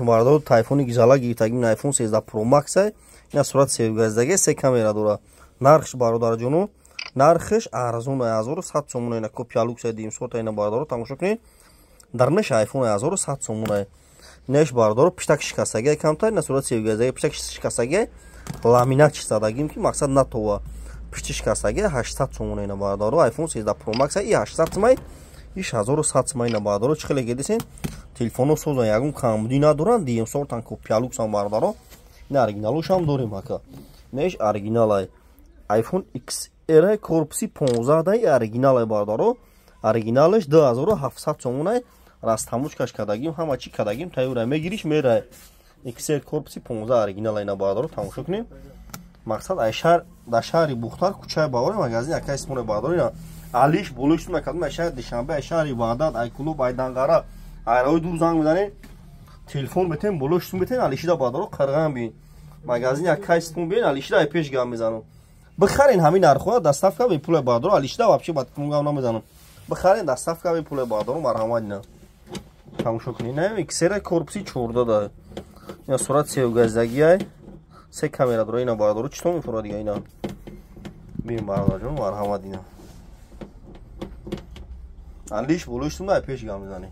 бардор тайфони гизала гирифтагим iPhone 13 Pro Max ай. ина сурат севгаздагӣ, се камера дора. Нархш бародарҷону, нархш арзон 1100 сомон ина копия люкс дим сорта ина бардор тамошо кунед. Дарнаш iPhone 1100 сомон ай. Неш бардор пиштак шикастаги камтар, ина сурат севгаздагӣ пиштак шикастаги ламинат чистадагим ки мақсад натова. Пишти шикастаги 800 сомон ина бардор iPhone 13 Pro Max ай. И 800 сомон иш 1100 сомон ина бардор чихеле гедисен. Телефону созан ягон камбуди надоран, дим сортан копия люкс ам бардор. ина оригиналуш ҳам дорем ака. Неш оригинал ай. iPhone XR корпуси 15 дай оригинал ай бардор. Оригиналш 2700 сомон ай. Растамучкаш кадагим, ҳама чи кадагим тайёр мегириш мерай. XR корпуси 15 оригинал ай на бардор тамошо кунем. Мақсад ай шаҳр да шаҳри Бухтар кӯчаи Бавар магазин ака исмоне бардор ина. Алиш болуш мекадам ай шаҳр Душанбе, ай шаҳри Ваҳдат, ай клуб, ай Данғара. Ай рои дур занг мезанем. Телефон бетем, болуш бетем, алишида бардор қарған бин. Магазин ака исмон бин, алишида ай пеш гам мезанам. Бихарин ҳамин нархҳо доставка бе пули бардор, алишида вообще ба телефон гам намезанам. Бихарин доставка бе пули бардор, марҳамат ина. Тамошо кунед, наем XR корпуси 14 да. ина сурат севгаздагӣ ай. Се камера дора ина бардор, чӣ то мефурад дига ина. Бин бародарҷон, марҳамат ина. Алиш болуштум ай пеш гам мезанем.